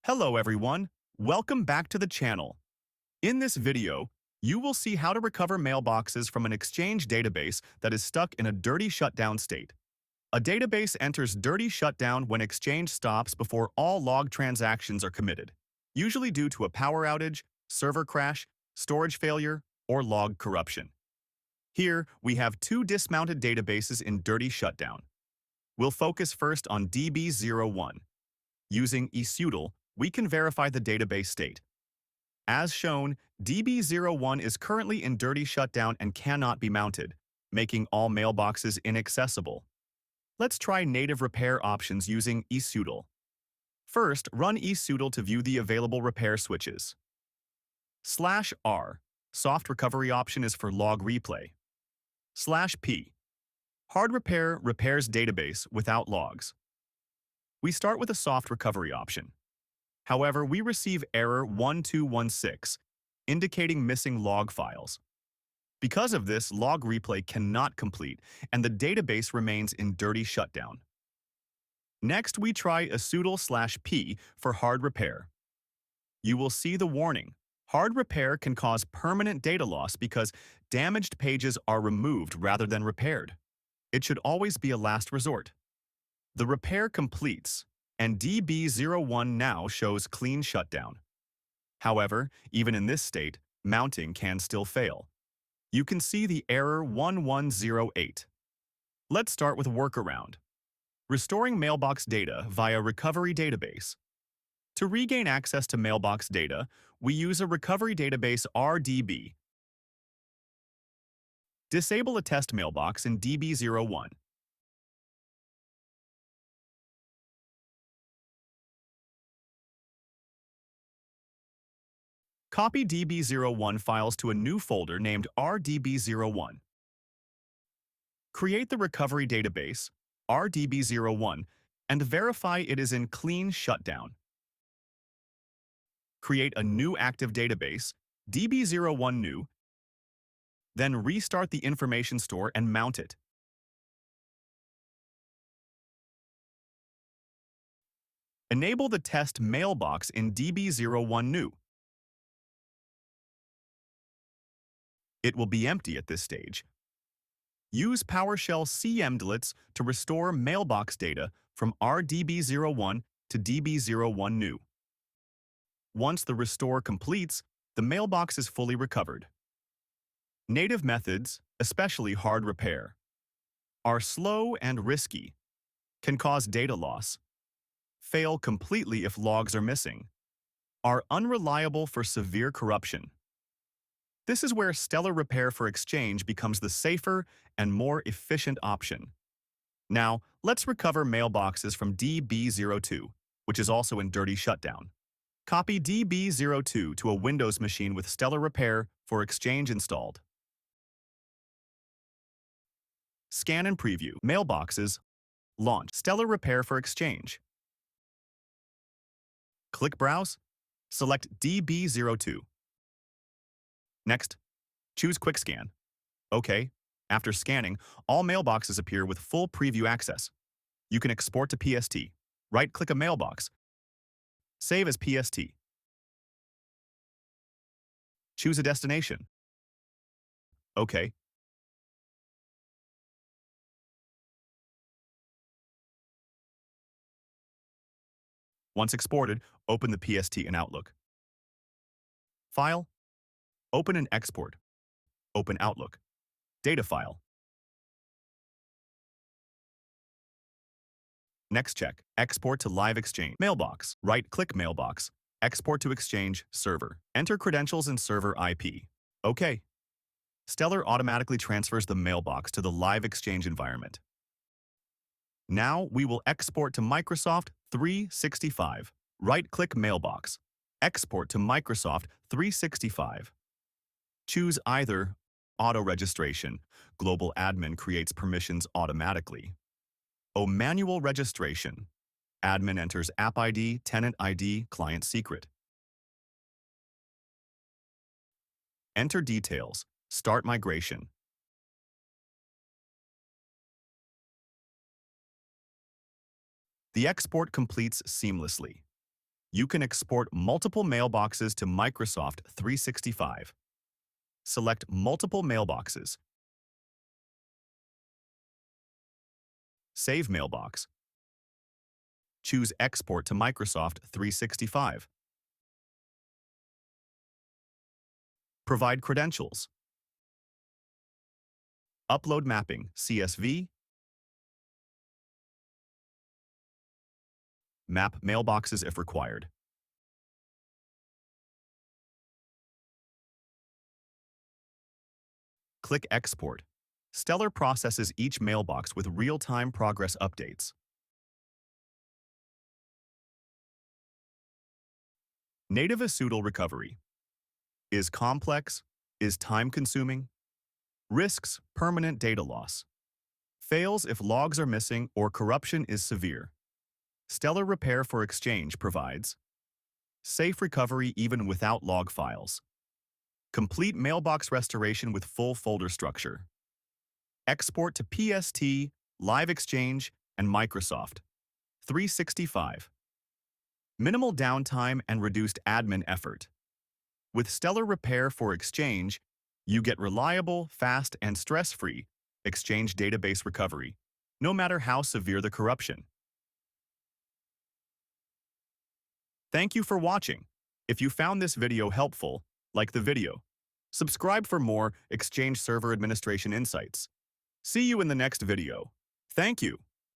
Hello everyone, welcome back to the channel. In this video, you will see how to recover mailboxes from an Exchange database that is stuck in a dirty shutdown state. A database enters dirty shutdown when Exchange stops before all log transactions are committed, usually due to a power outage, server crash, storage failure, or log corruption. Here, we have two dismounted databases in dirty shutdown. We'll focus first on DB01. Using Eseutil, we can verify the database state. As shown, DB01 is currently in dirty shutdown and cannot be mounted, making all mailboxes inaccessible. Let's try native repair options using Eseutil. First, run Eseutil to view the available repair switches. /R, soft recovery option is for log replay. /P, hard repair repairs database without logs. We start with a soft recovery option. However, we receive error 1216, indicating missing log files. Because of this, log replay cannot complete, and the database remains in dirty shutdown. Next, we try Eseutil/P for hard repair. You will see the warning. Hard repair can cause permanent data loss because damaged pages are removed rather than repaired. It should always be a last resort. The repair completes, and DB01 now shows clean shutdown. However, even in this state, mounting can still fail. You can see the error 1108. Let's start with workaround. Restoring mailbox data via recovery database. To regain access to mailbox data, we use a recovery database RDB. Disable a test mailbox in DB01. Copy DB01 files to a new folder named RDB01. Create the recovery database, RDB01, and verify it is in clean shutdown. Create a new active database, DB01 new, then restart the information store and mount it. Enable the test mailbox in DB01 new. It will be empty at this stage. Use PowerShell cmdlets to restore mailbox data from RDB01 to DB01 new. Once the restore completes, the mailbox is fully recovered. Native methods, especially hard repair, are slow and risky, can cause data loss, fail completely if logs are missing, are unreliable for severe corruption. This is where stellar repair for Exchange becomes the safer and more efficient option. Now, let's recover mailboxes from DB02, which is also in dirty shutdown. Copy DB02 to a Windows machine with stellar repair for Exchange installed. Scan and preview. Mailboxes. Launch. Stellar repair for Exchange. Click Browse. Select DB02. Next, choose Quick Scan. OK. After scanning, all mailboxes appear with full preview access. You can export to PST. Right-click a mailbox. Save as PST. Choose a destination. OK. Once exported, open the PST in Outlook. File. Open and export. Open Outlook. Data file. Next check. Export to Live Exchange. Mailbox. Right-click Mailbox. Export to Exchange Server. Enter credentials and server IP. OK. Stellar automatically transfers the mailbox to the Live Exchange environment. Now we will export to Microsoft 365. Right-click Mailbox. Export to Microsoft 365. Choose either auto-registration. Global admin creates permissions automatically. O manual registration. Admin enters app ID, tenant ID, client secret. Enter details. Start migration. The export completes seamlessly. You can export multiple mailboxes to Microsoft 365. Select multiple mailboxes. Save mailbox. Choose Export to Microsoft 365. Provide credentials. Upload mapping, CSV. Map mailboxes if required. Click Export. Stellar processes each mailbox with real-time progress updates. Native Eseutil recovery is complex, is time-consuming, risks permanent data loss, fails if logs are missing or corruption is severe. Stellar Repair for Exchange provides safe recovery even without log files, complete mailbox restoration with full folder structure, export to PST, Live Exchange, and Microsoft 365. Minimal downtime and reduced admin effort. With Stellar Repair for Exchange, you get reliable, fast, and stress-free Exchange database recovery, no matter how severe the corruption. Thank you for watching. If you found this video helpful, like the video. Subscribe for more Exchange Server Administration insights. See you in the next video. Thank you.